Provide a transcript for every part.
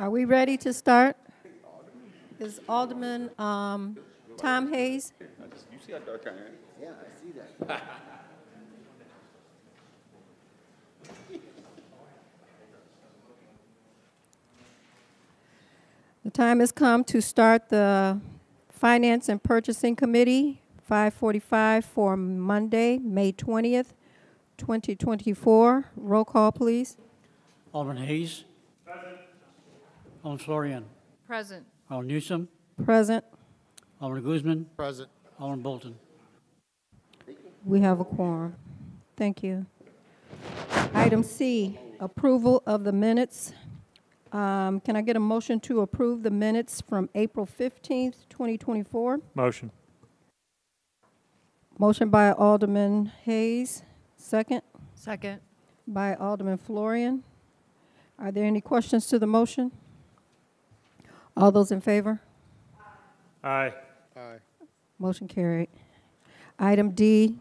Are we ready to start? Is Alderman Tom Hayes? You see how dark I am? Yeah, I see that. The time has come to start the Finance and Purchasing Committee, 5:45 for Monday, May 20th, 2024. Roll call, please. Alderman Hayes. Present. Alderman Florian. Present. Alderman Newsom. Present. Alderman Guzman. Present. Alderman Bolton. We have a quorum. Thank you. Item C, approval of the minutes. Can I get a motion to approve the minutes from April 15th, 2024? Motion. Motion by Alderman Hayes, second Second. by Alderman Florian. Are there any questions to the motion? All those in favor? Aye. Aye. Motion carried. Item D,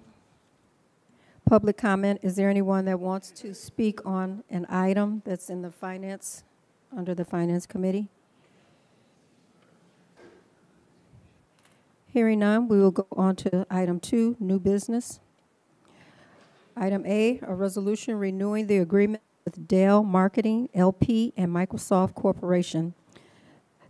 public comment. Is there anyone that wants to speak on an item that's in the finance, under the Finance Committee? Hearing none, we will go on to item 2, new business. Item A, a resolution renewing the agreement with Dell Marketing, LP, and Microsoft Corporation.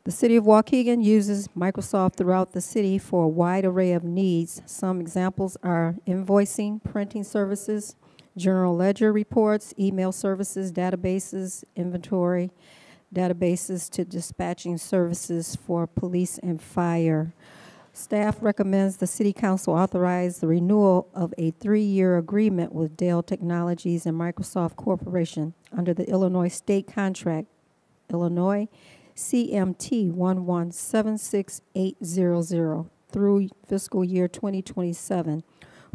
The City of Waukegan uses Microsoft throughout the city for a wide array of needs. Some examples are invoicing, printing services, general ledger reports, email services, databases, inventory, databases to dispatching services for police and fire. Staff recommends the City Council authorize the renewal of a 3-year agreement with Dell Technologies and Microsoft Corporation under the Illinois State Contract, Illinois CMT 1176800 through fiscal year 2027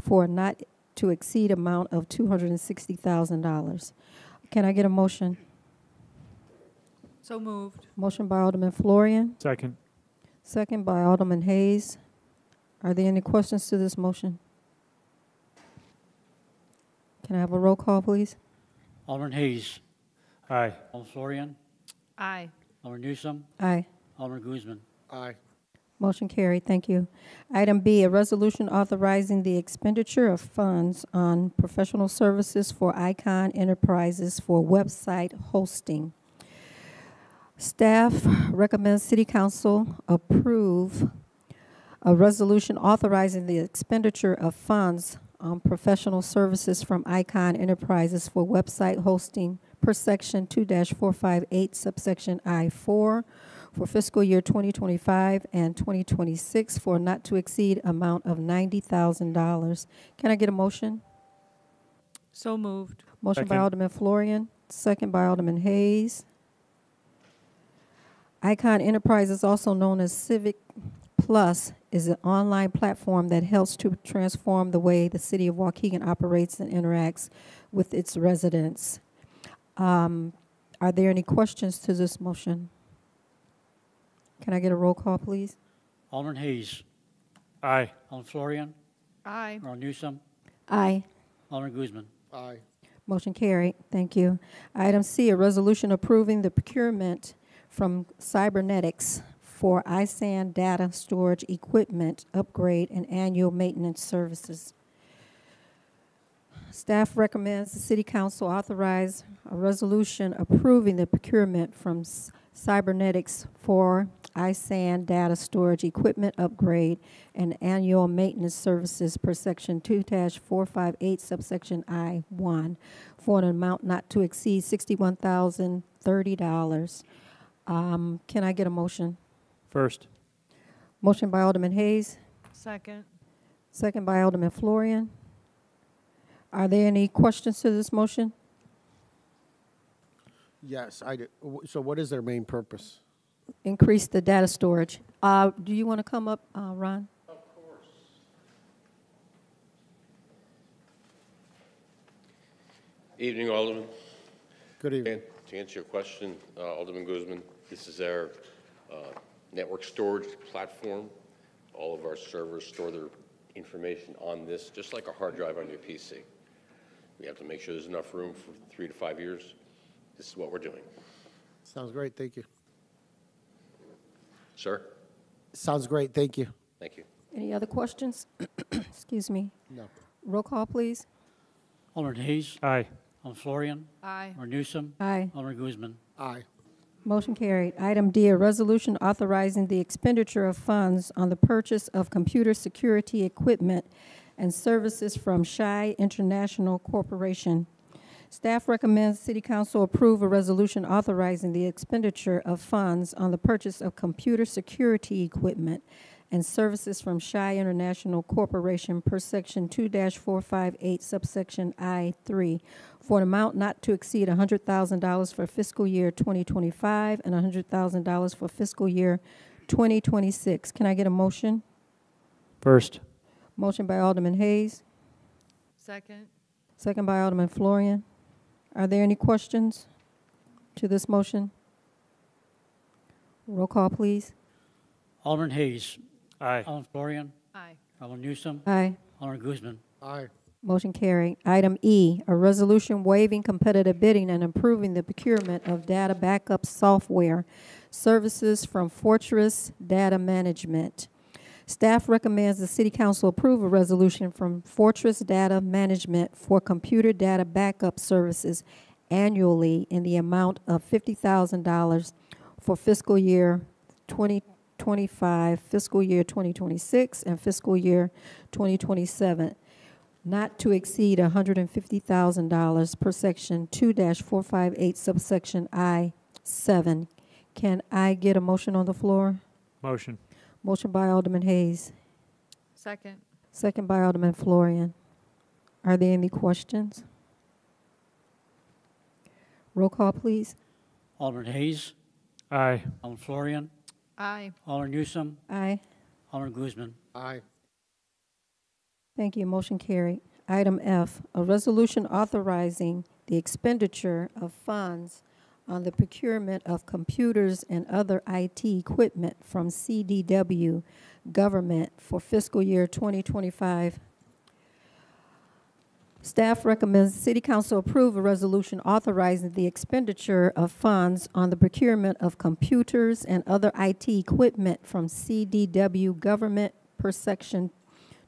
for a not to exceed amount of $260,000. Can I get a motion? So moved. Motion by Alderman Florian, Second. second by Alderman Hayes. Are there any questions to this motion? Can I have a roll call, please? Alderman Hayes. Aye. Alderman Florian. Aye. Alderman Newsom. Aye. Alderman Guzman. Aye. Motion carried. Thank you. Item B, a resolution authorizing the expenditure of funds on professional services for Icon Enterprises for website hosting. Staff recommends City Council approve a resolution authorizing the expenditure of funds on professional services from Icon Enterprises for website hosting per section 2-458 subsection I-4 for fiscal year 2025 and 2026 for not to exceed amount of $90,000. Can I get a motion? So moved. Motion by Second. Alderman Florian, second by Alderman Hayes. Icon Enterprises, also known as Civic Plus, is an online platform that helps to transform the way the City of Waukegan operates and interacts with its residents. Are there any questions to this motion? Can I get a roll call, please? Alderman Hayes. Aye. Alderman Florian. Aye. Alderman Newsom. Aye. Alderman Guzman. Aye. Motion carried. Thank you. Item C, a resolution approving the procurement from Cybernetics for ISAN data storage equipment upgrade and annual maintenance services. Staff recommends the City Council authorize a resolution approving the procurement from Cybernetics for ISAN data storage equipment upgrade and annual maintenance services per section 2-458 subsection I-1 for an amount not to exceed $61,030. Can I get a motion? First. Motion by Alderman Hayes, Second. second by Alderman Florian. Are there any questions to this motion? Yes, I do. So what is their main purpose? Increase the data storage. Do you want to come up, Ron? Of course. Evening, Alderman. Good evening. And to answer your question, Alderman Guzman, this is our network storage platform. All of our servers store their information on this, just like a hard drive on your PC. We have to make sure there's enough room for 3 to 5 years. This is what we're doing. Sounds great. Thank you. Sir? Sounds great, thank you. Thank you. Any other questions? Excuse me. No. Roll call, please. Alderman Hayes. Aye. Alderman Florian. Aye. Alderman Newsom. Aye. Alderman Guzman. Aye. Motion carried. Item D, a resolution authorizing the expenditure of funds on the purchase of computer security equipment and services from Shy International Corporation. Staff recommends City Council approve a resolution authorizing the expenditure of funds on the purchase of computer security equipment and services from Shy International Corporation per Section 2-458, subsection I-3, for an amount not to exceed $100,000 for fiscal year 2025 and $100,000 for fiscal year 2026. Can I get a motion? First. Motion by Alderman Hayes, Second. second by Alderman Florian. Are there any questions to this motion? Roll call, please. Alderman Hayes. Aye. Alderman Florian. Aye. Alderman Newsom. Aye. Alderman Guzman. Aye. Motion carried. Item E, a resolution waiving competitive bidding and approving the procurement of data backup software services from Fortress Data Management. Staff recommends the City Council approve a resolution from Fortress Data Management for computer data backup services annually in the amount of $50,000 for fiscal year 2025, fiscal year 2026, and fiscal year 2027, not to exceed $150,000 per section 2-458, subsection I-7. Can I get a motion on the floor? Motion. Motion by Alderman Hayes, Second. second by Alderman Florian. Are there any questions? Roll call, please. Alderman Hayes. Aye. Alderman Florian. Aye. Alderman Newsom. Aye. Alderman Guzman. Aye. Thank you. Motion carried. Item F, a resolution authorizing the expenditure of funds on the procurement of computers and other IT equipment from CDW government for fiscal year 2025. Staff recommends the City Council approve a resolution authorizing the expenditure of funds on the procurement of computers and other IT equipment from CDW government per section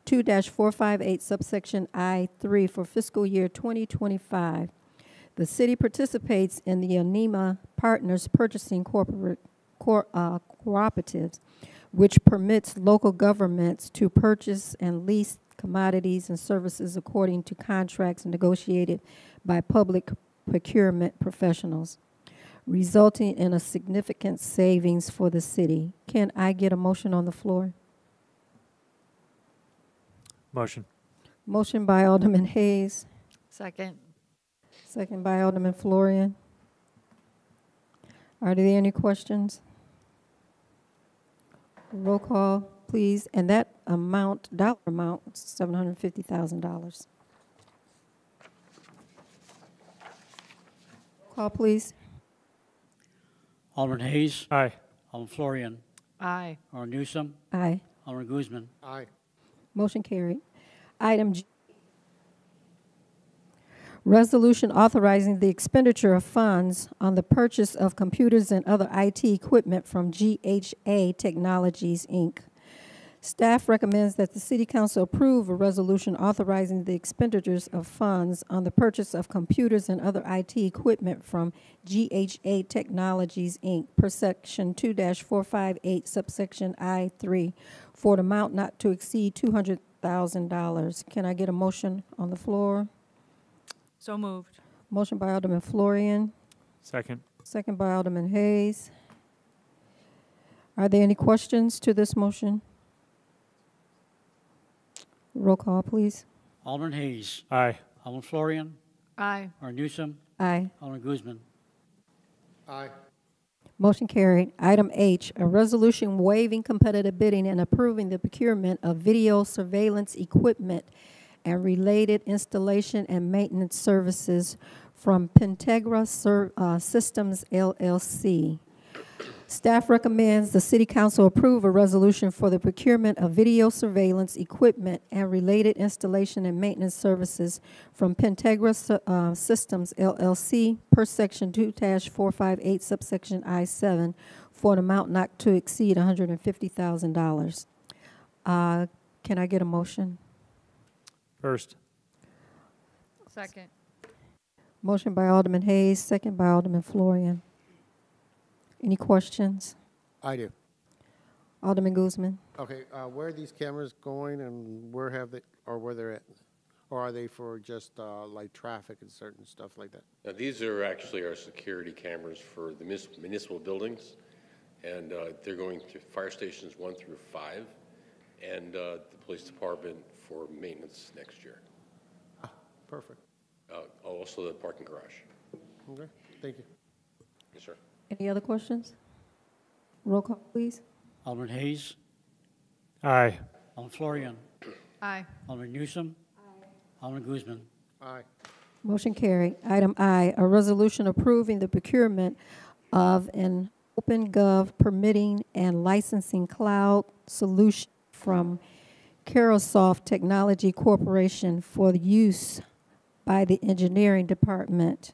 2-458, subsection I-3 for fiscal year 2025. The city participates in the Anima Partners Purchasing Cooperatives, which permits local governments to purchase and lease commodities and services according to contracts negotiated by public procurement professionals, resulting in a significant savings for the city. Can I get a motion on the floor? Motion. Motion by Alderman Hayes, Second. second by Alderman Florian. Are there any questions? Roll call, please. And that amount, dollar amount, is $750,000. Call, please. Alderman Hayes. Aye. Alderman Florian. Aye. Alderman Newsom. Aye. Alderman Guzman. Aye. Motion carried. Item G, resolution authorizing the expenditure of funds on the purchase of computers and other IT equipment from GHA Technologies, Inc. Staff recommends that the City Council approve a resolution authorizing the expenditures of funds on the purchase of computers and other IT equipment from GHA Technologies, Inc. per section 2-458, subsection I-3, for an amount not to exceed $200,000. Can I get a motion on the floor? So moved. Motion by Alderman Florian, Second. second by Alderman Hayes. Are there any questions to this motion? Roll call, please. Alderman Hayes. Aye. Alderman Florian. Aye. Alderman Newsom. Aye. Alderman Guzman. Aye. Motion carried. Item H, a resolution waiving competitive bidding and approving the procurement of video surveillance equipment and related installation and maintenance services from Pentegra Systems, LLC. Staff recommends the City Council approve a resolution for the procurement of video surveillance equipment and related installation and maintenance services from Pentegra Systems, LLC, per Section 2-458, subsection I-7, for an amount not to exceed $150,000. Can I get a motion? First. Second. Motion by Alderman Hayes, second by Alderman Florian. Any questions? I do. Alderman Guzman. Okay, where are these cameras going and where have they, or where they're at? Or are they for just like traffic and certain stuff like that? Now, these are actually our security cameras for the municipal buildings, and they're going to fire stations 1 through 5, and the police department for maintenance next year. Perfect. Also the parking garage. Okay, thank you. Yes, sir. Any other questions? Roll call, please. Alderman Hayes. Aye. Alderman Florian. Aye. Alderman Newsome. Alderman Guzman. Aye. Motion carried. Item I, a resolution approving the procurement of an OpenGov permitting and licensing cloud solution from Carosoft Technology Corporation for the use by the engineering department.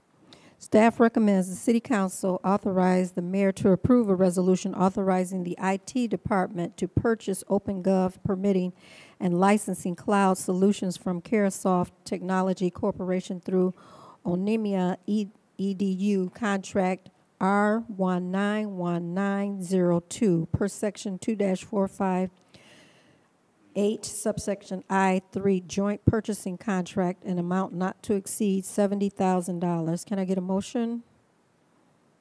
Staff recommends the City Council authorize the mayor to approve a resolution authorizing the IT department to purchase OpenGov permitting and licensing cloud solutions from Carosoft Technology Corporation through Onemia EDU contract R191902 per section 2-458 subsection I3 joint purchasing contract, an amount not to exceed $70,000. Can I get a motion?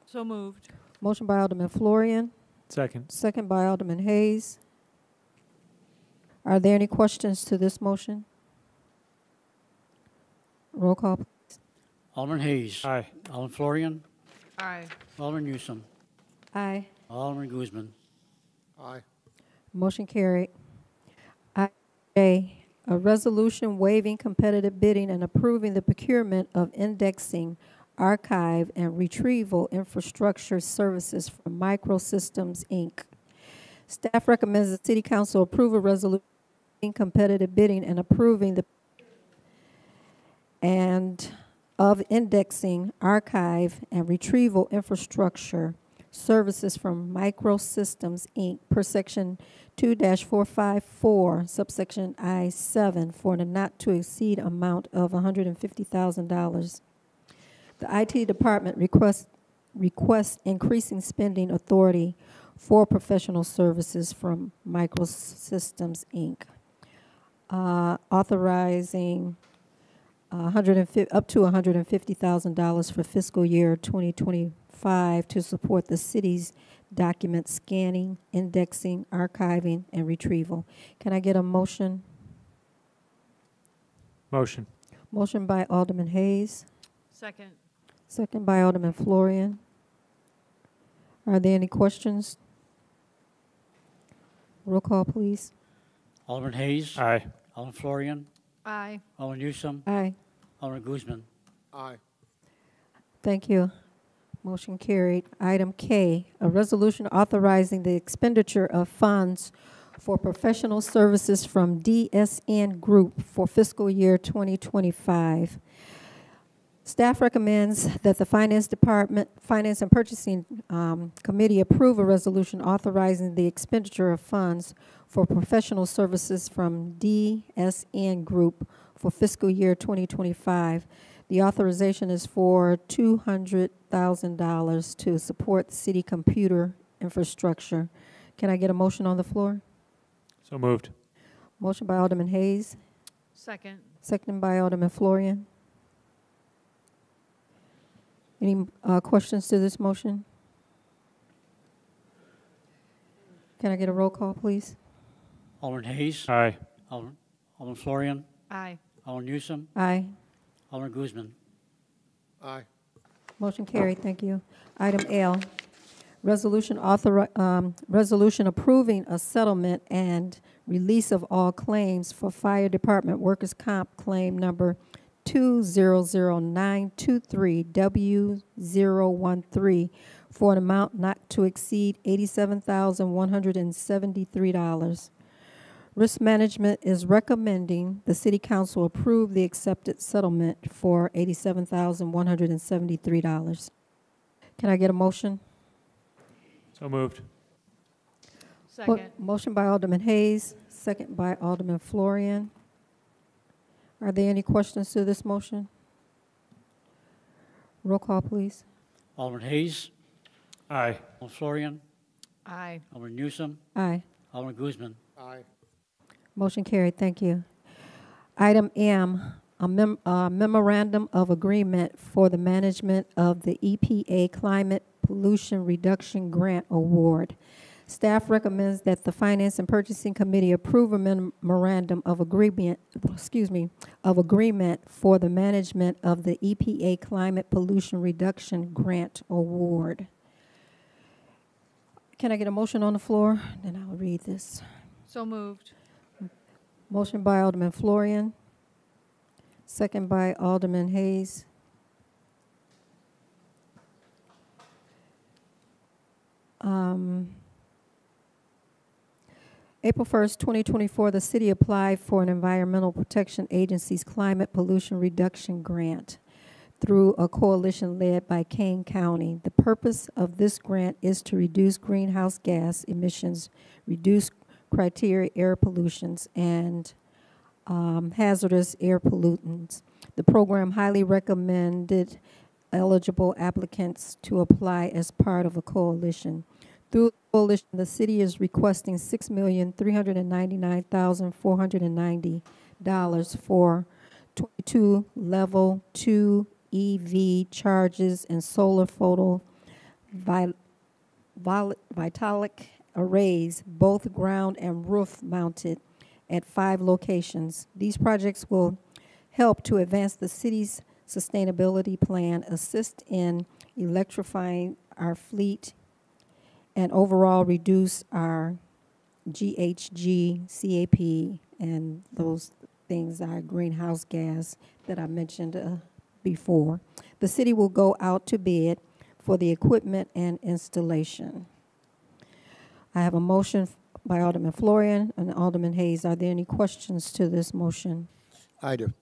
So moved. Motion by Alderman Florian, Second. second by Alderman Hayes. Are there any questions to this motion? Roll call, please. Alderman Hayes. Aye. Alderman Florian. Aye. Alderman Newsome. Aye. Alderman Guzman. Aye. Motion carried. Item J, a resolution waiving competitive bidding and approving the procurement of indexing, archive, and retrieval infrastructure services from Microsystems, Inc. Staff recommends the City Council approve a resolution waiving competitive bidding and approving the and of indexing, archive, and retrieval infrastructure services from Microsystems, Inc. per section 2-454, subsection I-7 for a not-to-exceed amount of $150,000. The IT department requests increasing spending authority for professional services from Microsystems, Inc., authorizing up to $150,000 for fiscal year 2025 to support the city's document scanning, indexing, archiving, and retrieval. Can I get a motion? Motion. Motion by Alderman Hayes, Second. second by Alderman Florian. Are there any questions? Roll call, please. Alderman Hayes. Aye. Alderman Florian. Aye. Alderman Newsome. Aye. Alderman Guzman. Aye. Thank you. Motion carried. Item K, a resolution authorizing the expenditure of funds for professional services from DSN Group for fiscal year 2025. Staff recommends that the Finance and Purchasing Committee approve a resolution authorizing the expenditure of funds for professional services from DSN Group for fiscal year 2025. The authorization is for $200,000 to support city computer infrastructure. Can I get a motion on the floor? So moved. Motion by Alderman Hayes, Second. second by Alderman Florian. Any questions to this motion? Can I get a roll call, please? Alderman Hayes. Aye. Alderman Florian. Aye. Alderman Newsome. Aye. Alderman Guzman. Aye. Motion carried. Thank you. Item L, resolution approving a settlement and release of all claims for Fire Department Workers' Comp claim number 200923W013 for an amount not to exceed $87,173. Risk Management is recommending the City Council approve the accepted settlement for $87,173. Can I get a motion? So moved. Second. Motion by Alderman Hayes, second by Alderman Florian. Are there any questions to this motion? Roll call, please. Alderman Hayes, Aye. Alderman Florian, Aye. Alderman Newsom, Aye. Alderman Guzman. Aye. Motion carried. Thank you. Item M, a memorandum of agreement for the management of the EPA Climate Pollution Reduction Grant Award. Staff recommends that the Finance and Purchasing Committee approve a memorandum of agreement, for the management of the EPA Climate Pollution Reduction Grant Award. Can I get a motion on the floor? Then I'll read this. So moved. Motion by Alderman Florian, second by Alderman Hayes. April 1st, 2024, the city applied for an Environmental Protection Agency's Climate Pollution Reduction Grant through a coalition led by Kane County. The purpose of this grant is to reduce greenhouse gas emissions, reduce criteria air pollutions, and hazardous air pollutants. The program highly recommended eligible applicants to apply as part of a coalition. Through the coalition, the city is requesting $6,399,490 for 22 level 2 EV charges and solar photovoltaic arrays, both ground and roof mounted, at 5 locations. These projects will help to advance the city's sustainability plan, assist in electrifying our fleet, and overall reduce our GHG, CAP, and those things, our greenhouse gas that I mentioned before. The city will go out to bid for the equipment and installation. I have a motion by Alderman Florian and Alderman Hayes. Are there any questions to this motion? I do.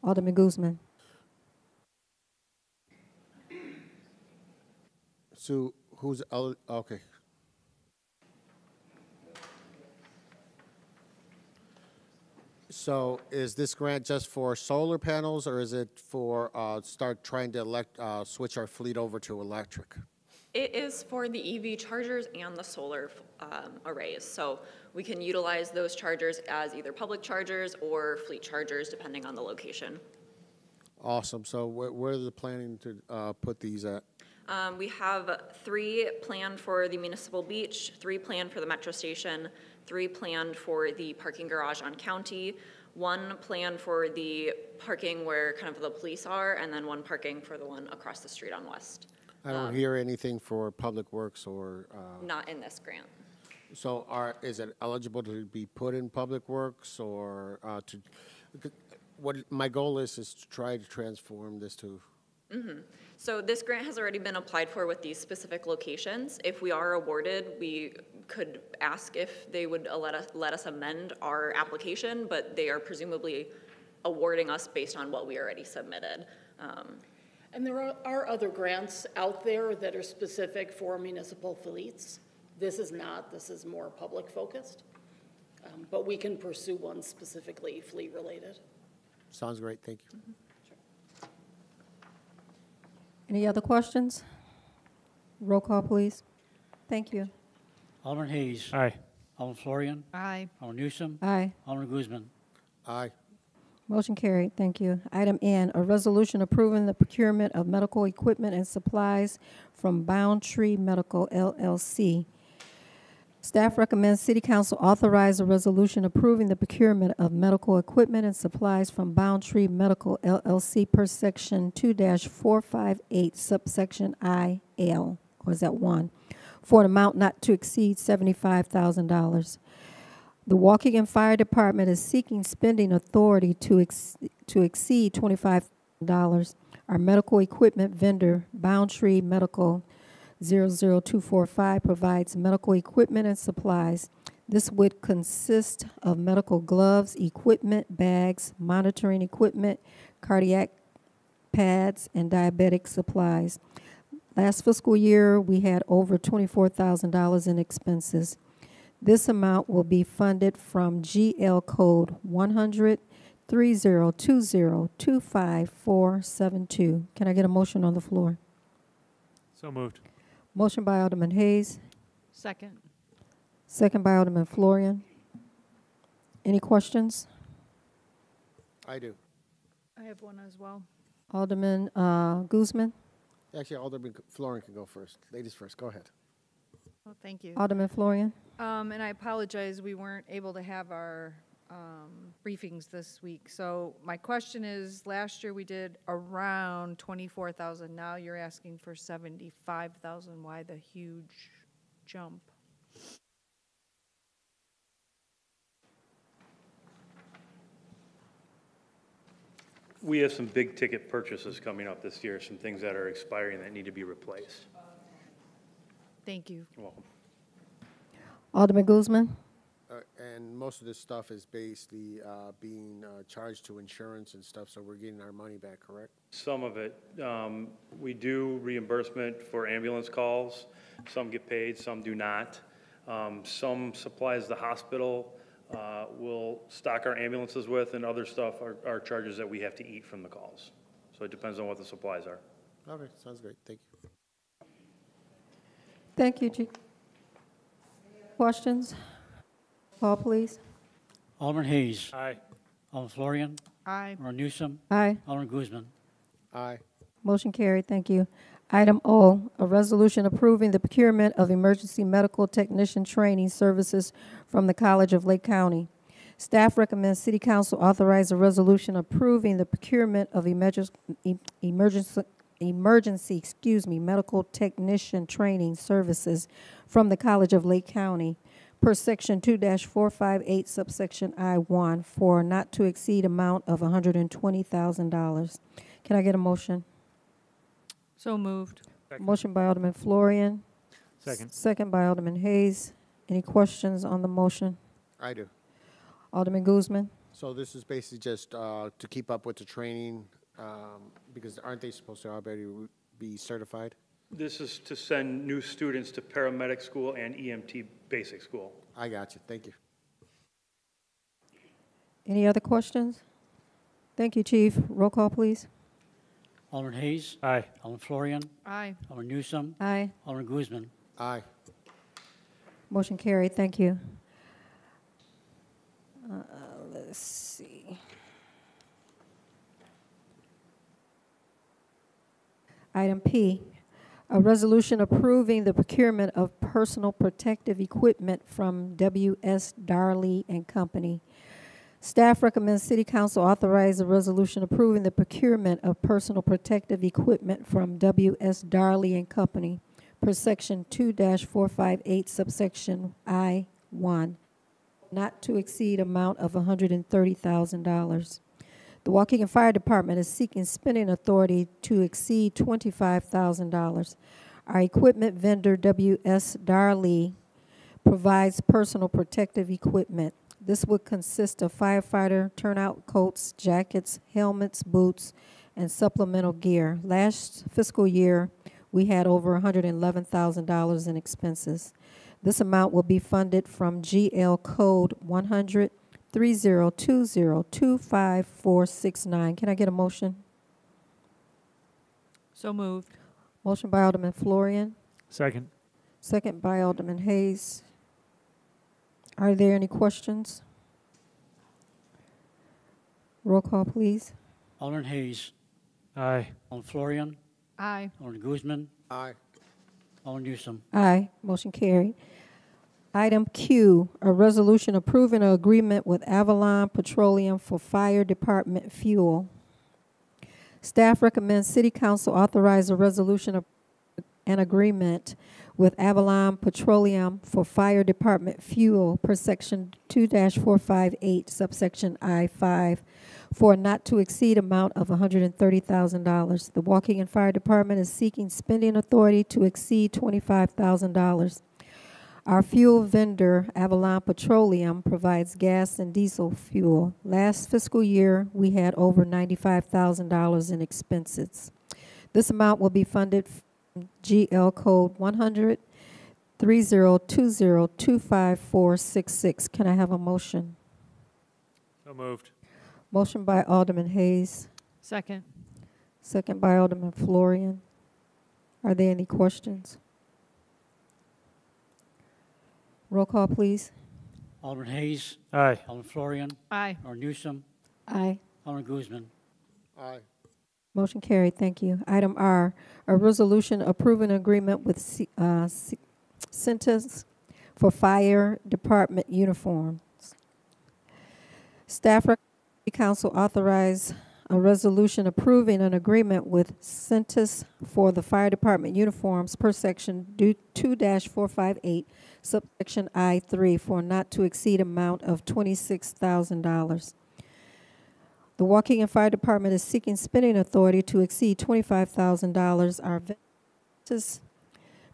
Alderman Guzman. So who's, okay. So is this grant just for solar panels, or is it for, start trying to switch our fleet over to electric? It is for the EV chargers and the solar arrays. So we can utilize those chargers as either public chargers or fleet chargers, depending on the location. Awesome. So where are they planning to put these at? We have 3 planned for the municipal beach, 3 planned for the metro station, 3 planned for the parking garage on County, 1 planned for the parking where kind of the police are, and then 1 parking for the one across the street on West. I don't hear anything for Public Works or, Not in this grant. so is it eligible to be put in Public Works or what my goal is to try to transform this to. So this grant has already been applied for with these specific locations. If we are awarded, we could ask if they would let us amend our application, but they are presumably awarding us based on what we already submitted. And there are other grants out there that are specific for municipal fleets. This is not, this is more public focused. But we can pursue one specifically fleet related. Sounds great. Thank you. Any other questions? Roll call, please. Thank you. Alderman Hayes, Aye. Alderman Florian, Aye. Alderman Newsom, Aye. Alderman Guzman. Aye. Motion carried. Thank you. Item N, a resolution approving the procurement of medical equipment and supplies from Boundtree Medical LLC. Staff recommends City Council authorize a resolution approving the procurement of medical equipment and supplies from Boundtree Medical LLC per section 2-458 subsection IL, or is that 1, for an amount not to exceed $75,000. The Waukegan Fire Department is seeking spending authority to exceed $25,000. Our medical equipment vendor, Boundtree Medical 00245, provides medical equipment and supplies. This would consist of medical gloves, equipment, bags, monitoring equipment, cardiac pads, and diabetic supplies. Last fiscal year, we had over $24,000 in expenses. This amount will be funded from GL Code 100-3020-25472. Can I get a motion on the floor? So moved. Motion by Alderman Hayes, Second. second by Alderman Florian. Any questions? I do. I have one as well. Alderman Guzman? Actually, Alderman Florian can go first. Ladies first, go ahead. Oh, thank you. Alderman Florian? And I apologize, we weren't able to have our briefings this week. So my question is, last year we did around 24,000. Now you're asking for 75,000. Why the huge jump? We have some big ticket purchases coming up this year, some things that are expiring that need to be replaced. Thank you. You're welcome. Alderman Guzman? And most of this stuff is basically being charged to insurance and stuff, so we're getting our money back, correct? Some of it, we do reimbursement for ambulance calls. Some get paid, some do not. Some supplies the hospital will stock our ambulances with, and other stuff are charges that we have to eat from the calls. So it depends on what the supplies are. Okay, sounds great. Thank you. Thank you, Chief. Questions? Call, please. Alderman Hayes. Aye. Alderman Florian. Aye. Alderman Newsom. Aye. Alderman Guzman. Aye. Motion carried. Thank you. Item O, a resolution approving the procurement of emergency medical technician training services from the College of Lake County. Staff recommends City Council authorize a resolution approving the procurement of emergency medical technician training services from the College of Lake County per section 2-458 subsection I-1 for not to exceed amount of $120,000. Can I get a motion? So moved. Second. Motion by Alderman Florian. Second. Second by Alderman Hayes. Any questions on the motion? I do. Alderman Guzman? So this is basically just to keep up with the training, because aren't they supposed to already be certified? This is to send new students to paramedic school and EMT basic school. I got you. Thank you. Any other questions? Thank you, Chief. Roll call, please. Alderman Hayes. Aye. Alderman Florian. Aye. Alderman Newsom. Aye. Alderman Guzman. Aye. Motion carried. Thank you. Let's see. Item P, a resolution approving the procurement of personal protective equipment from W.S. Darley and Company. Staff recommends City Council authorize a resolution approving the procurement of personal protective equipment from W.S. Darley and Company per section 2-458 subsection I-1, not to exceed amount of $130,000. The Waukegan Fire Department is seeking spending authority to exceed $25,000. Our equipment vendor, W.S. Darley, provides personal protective equipment. This would consist of firefighter turnout coats, jackets, helmets, boots, and supplemental gear. Last fiscal year, we had over $111,000 in expenses. This amount will be funded from GL Code 100-3020-25469. Can I get a motion? So moved. Motion by Alderman Florian, Second. second by Alderman Hayes. Are there any questions? Roll call, please. Alderman Hayes. Aye. Alderman Florian. Aye. Alderman Guzman. Aye. Alderman Newsom. Aye. Motion carried. Item Q, a resolution approving an agreement with Avalon Petroleum for fire department fuel. Staff recommends City Council authorize a resolution of an agreement with Avalon Petroleum for fire department fuel per section 2-458 subsection I-5 for a not to exceed amount of $130,000. The Waukegan Fire Department is seeking spending authority to exceed $25,000. Our fuel vendor, Avalon Petroleum, provides gas and diesel fuel. Last fiscal year, we had over $95,000 in expenses. This amount will be funded GL Code 100-3020-25466. Can I have a motion? So moved. Motion by Alderman Hayes, Second. second by Alderman Florian. Are there any questions? Roll call, please. Alderman Hayes. Aye. Alderman Florian. Aye. Alderman Newsome. Aye. Alderman Guzman. Aye. Motion carried. Thank you. Item R, a resolution approving agreement with Centers for Fire Department uniforms. Staff recommends the council authorize a resolution approving an agreement with Centers for the Fire Department uniforms per section 2-458, subsection I-3 for not to exceed amount of $26,000. The Waukegan Fire Department is seeking spending authority to exceed $25,000. Our vendors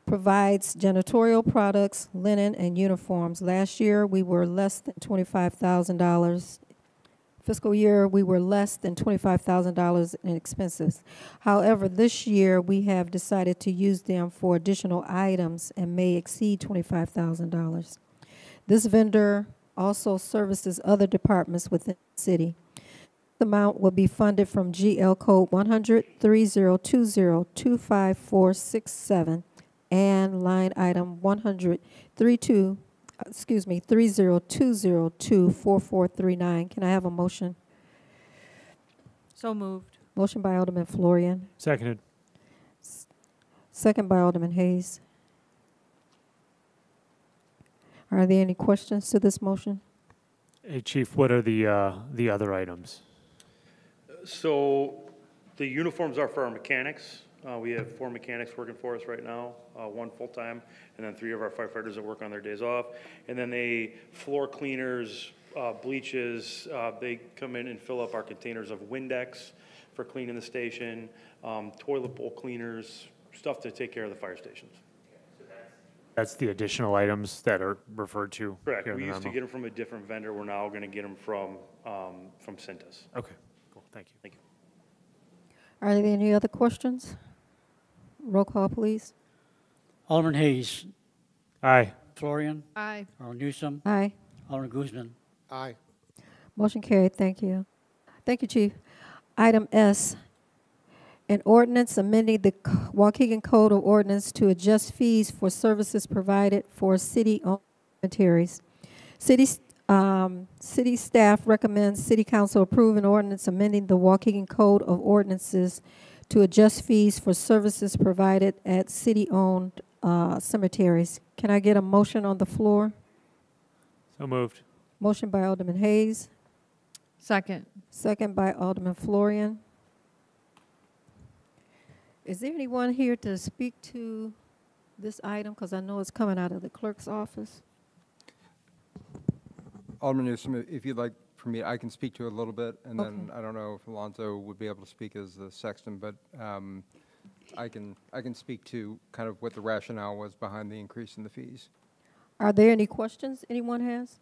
provides janitorial products, linen, and uniforms. Last year, we were less than $25,000. Fiscal year, we were less than $25,000 in expenses. However, this year, we have decided to use them for additional items and may exceed $25,000. This vendor also services other departments within the city. The amount will be funded from GL Code 100-3020-25467 and line item 3020-24439. Can I have a motion? So moved. Motion by Alderman Florian, Seconded. second by Alderman Hayes. Are there any questions to this motion? Hey, Chief, what are the other items? So the uniforms are for our mechanics. We have 4 mechanics working for us right now, 1 full-time, and then 3 of our firefighters that work on their days off. And then floor cleaners, bleaches, they come in and fill up our containers of Windex for cleaning the station, toilet bowl cleaners, stuff to take care of the fire stations. That's the additional items that are referred to. Correct. here in We the used to memo. get them from a different vendor. We're now going to get them from Cintas. Okay, cool, thank you. Thank you. Are there any other questions? Roll call, please. Alderman Hayes. Aye. Florian. Aye. Alderman Newsome. Aye. Alderman Guzman. Aye. Motion carried. Thank you. Thank you, Chief. Item S, an ordinance amending the Waukegan Code of Ordinance to adjust fees for services provided for city-owned cemeteries. City staff recommends City Council approve an ordinance amending the Waukegan Code of Ordinances to adjust fees for services provided at city-owned cemeteries. Can I get a motion on the floor? So moved. Motion by Alderman Hayes, Second. second by Alderman Florian. Is there anyone here to speak to this item? Because I know it's coming out of the clerk's office. Alderman Newsome, if you'd like for me, I can speak to it a little bit, and then Okay. I don't know if Alonzo would be able to speak as the sexton, but I can speak to kind of what the rationale was behind the increase in the fees. Are there any questions anyone has?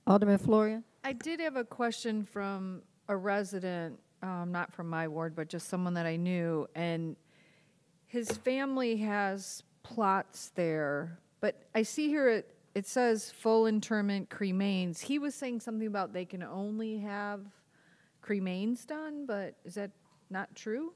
Alderman Florian? I did have a question from a resident, not from my ward, but just someone that I knew, and his family has plots there, but I see here it says full interment cremains. He was saying something about they can only have cremains done, but is that not true?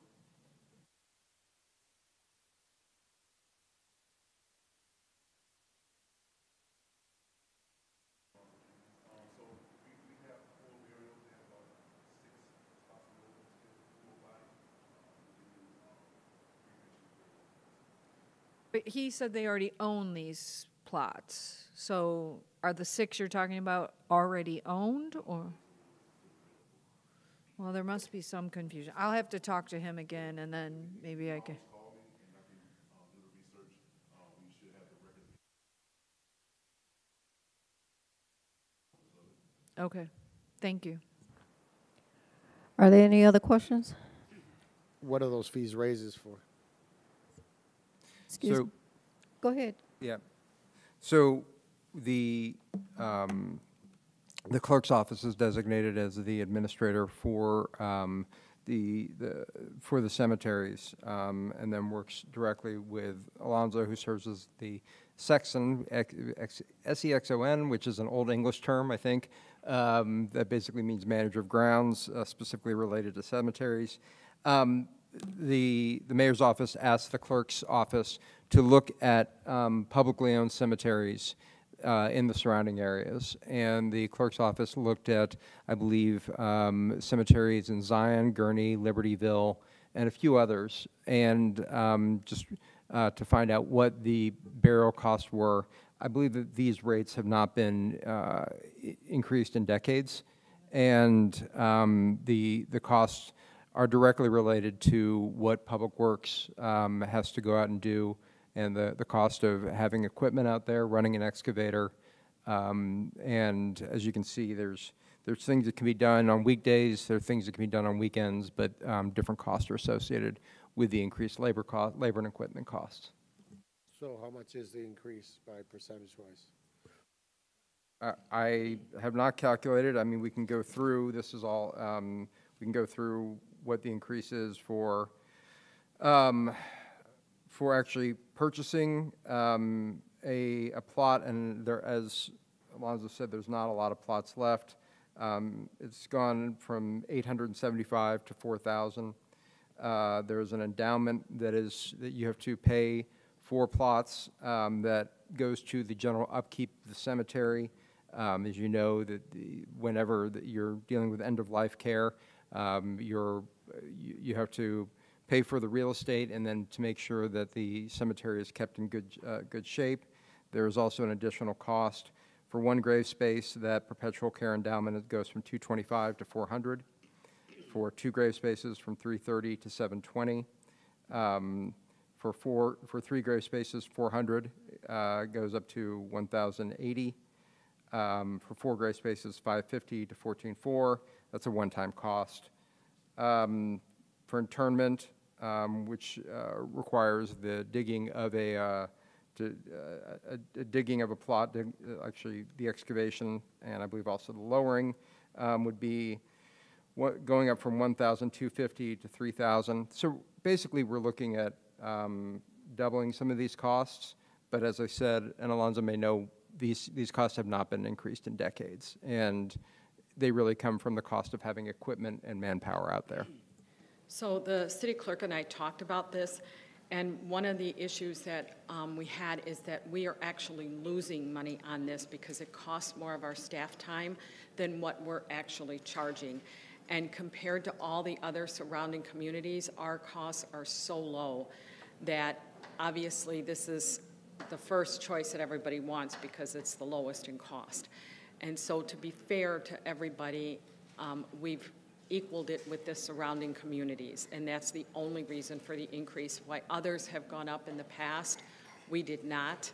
But he said they already own these plots. So are the 6 you're talking about already owned, or? Well, there must be some confusion. I'll have to talk to him again, and then maybe I can. Okay, thank you. Are there any other questions? What are those fees raises for? Excuse So- me. Go ahead. Yeah. So the clerk's office is designated as the administrator for for the cemeteries, and then works directly with Alonzo, who serves as the sexton, SEXON, which is an Old English term, I think, that basically means manager of grounds, specifically related to cemeteries. The mayor's office asked the clerk's office to look at publicly owned cemeteries in the surrounding areas. And the clerk's office looked at, I believe, cemeteries in Zion, Gurnee, Libertyville, and a few others, and just to find out what the burial costs were. I believe that these rates have not been increased in decades, and the costs are directly related to what Public Works has to go out and do, and the cost of having equipment out there, running an excavator. And as you can see, there's things that can be done on weekdays, there are things that can be done on weekends, but different costs are associated with the increased labor and equipment costs. So how much is the increase by percentage-wise? I have not calculated. I mean, we can go through, this is all, we can go through what the increase is for actually purchasing a plot, and there, as Alonzo said, there's not a lot of plots left. It's gone from 875 to 4,000. There's an endowment that you have to pay for plots that goes to the general upkeep of the cemetery. As you know, that whenever you're dealing with end-of-life care, you have to pay for the real estate and then to make sure that the cemetery is kept in good shape. There is also an additional cost for one grave space. That perpetual care endowment goes from $225 to $400. For two grave spaces, from $330 to $720. For three grave spaces, $400 goes up to $1,080. For four grave spaces, $550 to $14,400. That's a one-time cost. For internment, which requires the digging of a digging of a plot, actually the excavation, and I believe also the lowering, would be going up from $1,250 to $3,000. So basically, we're looking at doubling some of these costs. But as I said, and Alonzo may know, these costs have not been increased in decades, and they really come from the cost of having equipment and manpower out there. So the city clerk and I talked about this, and one of the issues that we had is that we are actually losing money on this because it costs more of our staff time than what we're actually charging. And compared to all the other surrounding communities, our costs are so low that obviously this is the first choice that everybody wants because it's the lowest in cost. And so to be fair to everybody, we've equaled it with the surrounding communities, and that's the only reason for the increase. Why others have gone up in the past, we did not,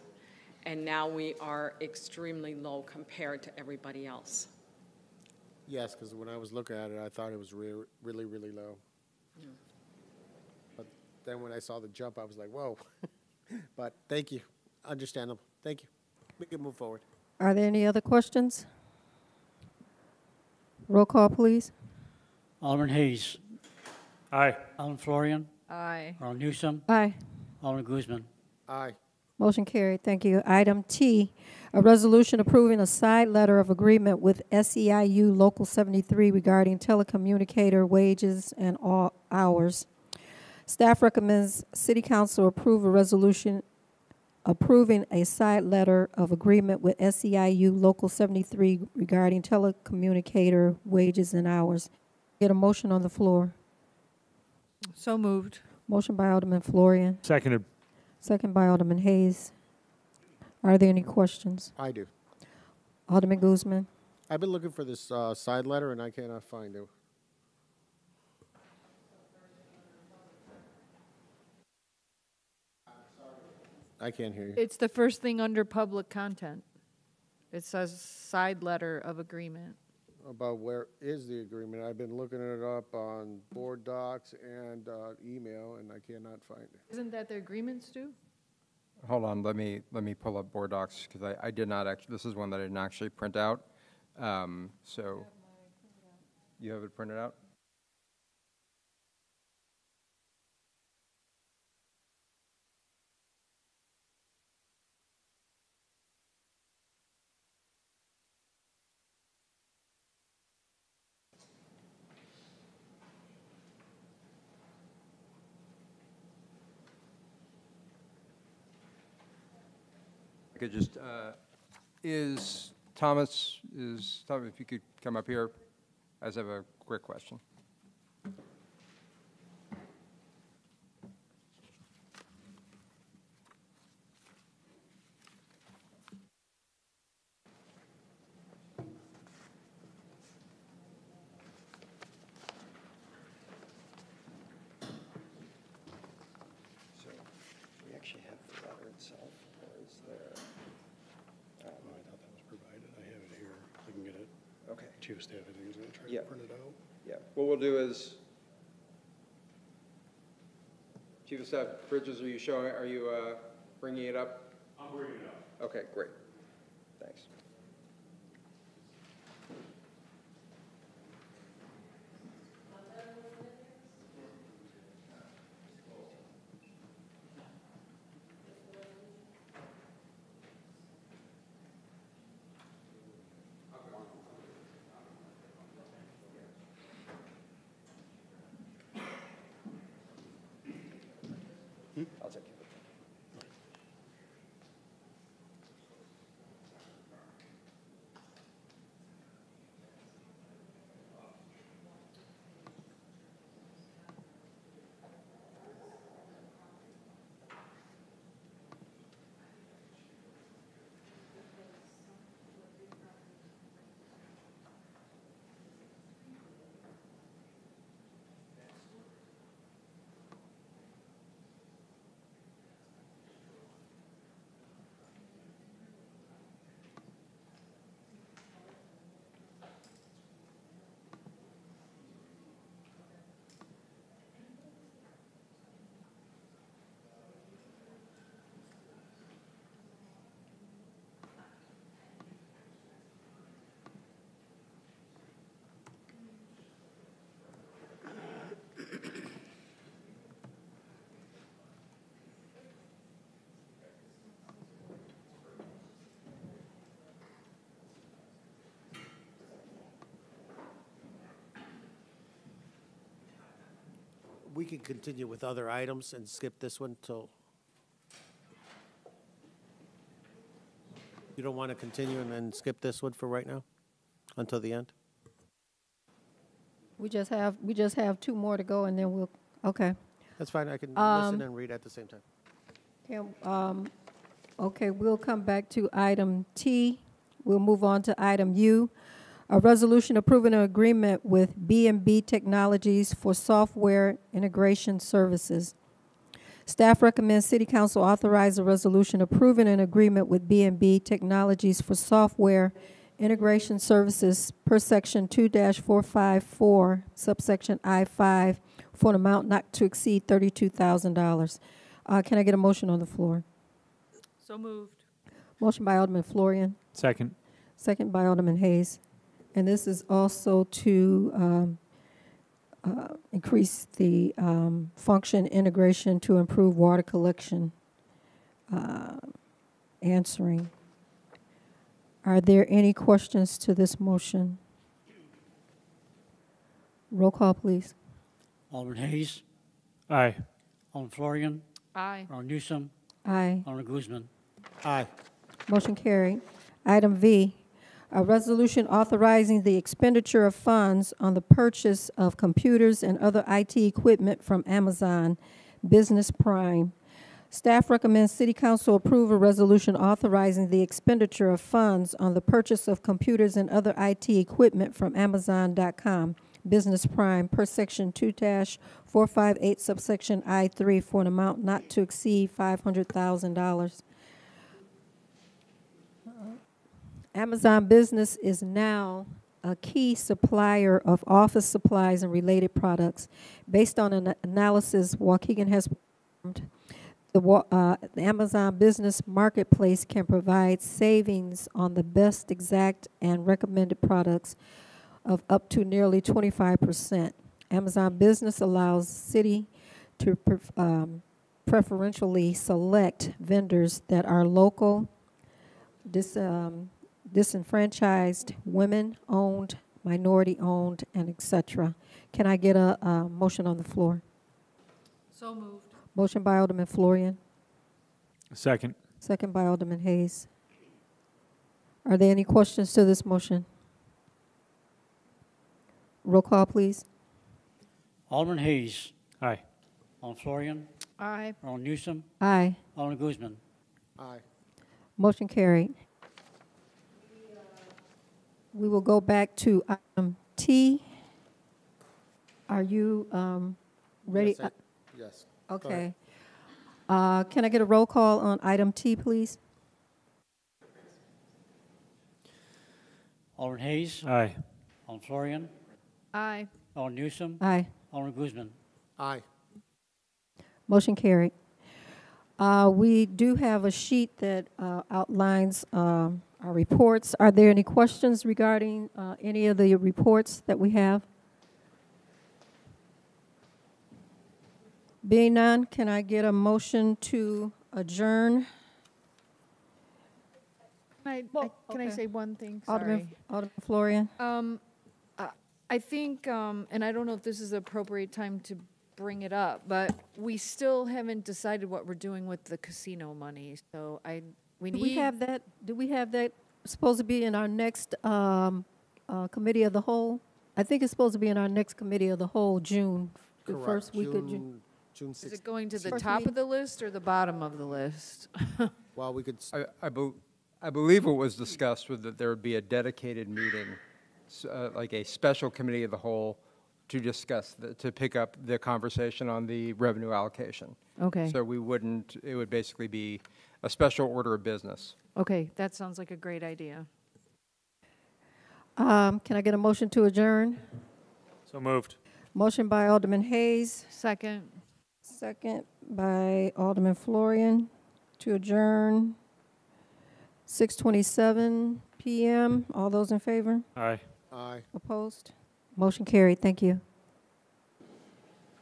and now we are extremely low compared to everybody else. Yes, because when I was looking at it, I thought it was really, really low. Yeah. But then when I saw the jump, I was like, whoa. But thank you. Understandable. Thank you. We can move forward. Are there any other questions? Roll call, please. Alderman Hayes. Aye. Alderman Florian. Aye. Alderman Newsome. Aye. Alderman Guzman. Aye. Motion carried. Thank you. Item T, a resolution approving a side letter of agreement with SEIU Local 73 regarding telecommunicator wages and all hours. Staff recommends City Council approve a resolution approving a side letter of agreement with SEIU Local 73 regarding telecommunicator wages and hours. Get a motion on the floor. So moved. Motion by Alderman Florian, Seconded. second by Alderman Hayes. Are there any questions? I do. Alderman Guzman. I've been looking for this side letter, and I cannot find it. I can't hear you. It's the first thing under public content. It says side letter of agreement. About where is the agreement? I've been looking it up on board docs and email, and I cannot find it. Isn't that the agreement, Stu? Hold on, let me pull up board docs, because I did not actually, this is one that I didn't actually print out. So, you have it printed out? Could just, Thomas, if you could come up here, I just have a quick question. So, we actually have the letter itself, or is there? I thought that was provided. I have it here. I can get it. Okay. Chief of Staff, I think, is going to try Yeah. to print it out. Yeah, what we'll do is, Chief of Staff Bridges, are you bringing it up? I'm bringing it up. Okay, great. Thanks. I'll take it. We can continue with other items and skip this one till, you don't want to continue and then skip this one for right now, until the end? We just have two more to go, and then we'll, okay. That's fine, I can listen and read at the same time. Okay, we'll come back to item T. We'll move on to item U. A resolution approving an agreement with B&B Technologies for software integration services. Staff recommends City Council authorize a resolution approving an agreement with B&B Technologies for software integration services per section 2-454, subsection I-5, for an amount not to exceed $32,000. Can I get a motion on the floor? So moved. Motion by Alderman Florian, Second. second by Alderman Hayes. And this is also to increase the function integration to improve water collection answering. Are there any questions to this motion? Roll call, please. Alderman Hayes. Aye. Alderman Florian. Aye. Alderman Newsome. Aye. Alderman Guzman. Aye. Motion carried. Item V, a resolution authorizing the expenditure of funds on the purchase of computers and other IT equipment from Amazon Business Prime. Staff recommends City Council approve a resolution authorizing the expenditure of funds on the purchase of computers and other IT equipment from Amazon.com Business Prime per section 2-458 subsection I-3 for an amount not to exceed $500,000. Amazon Business is now a key supplier of office supplies and related products. Based on an analysis Waukegan has performed, the Amazon Business Marketplace can provide savings on the best exact and recommended products of up to nearly 25%. Amazon Business allows city to preferentially select vendors that are local, disenfranchised, women-owned, minority-owned, and etc. Can I get a motion on the floor? So moved. Motion by Alderman Florian, Second. Second by Alderman Hayes. Are there any questions to this motion? Roll call, please. Alderman Hayes. Aye. Alderman Florian. Aye. Alderman Newsom. Aye. Alderman Guzman. Aye. Motion carried. We will go back to item T. Are you ready? Yes, yes. Go ahead. Okay. Can I get a roll call on item T, please? Alderman Hayes. Aye. Alderman Florian. Aye. Alderman Newsom. Aye. Alderman Guzman. Aye. Motion carried. We do have a sheet that outlines our reports. Are there any questions regarding any of the reports that we have? Being none, can I get a motion to adjourn? Can I okay. say one thing? Sorry. Alderman Florian? I think, and I don't know if this is the appropriate time to bring it up, but we still haven't decided what we're doing with the casino money. So we Do need. we have that? Do we have that supposed to be in our next committee of the whole? I think it's supposed to be in our next committee of the whole, June, the Correct. first week of June. June Is 16th. it going to the First top meeting. of the list or the bottom of the list? Well, we could, I believe what was discussed was that there would be a dedicated meeting, like a special committee of the whole, to discuss, to pick up the conversation on the revenue allocation. Okay. So we wouldn't, it would basically be a special order of business. Okay, that sounds like a great idea. Can I get a motion to adjourn? So moved. Motion by Alderman Hayes, Second. second by Alderman Florian to adjourn. 6:27 p.m. All those in favor? Aye. aye. Opposed? Motion carried. Thank you.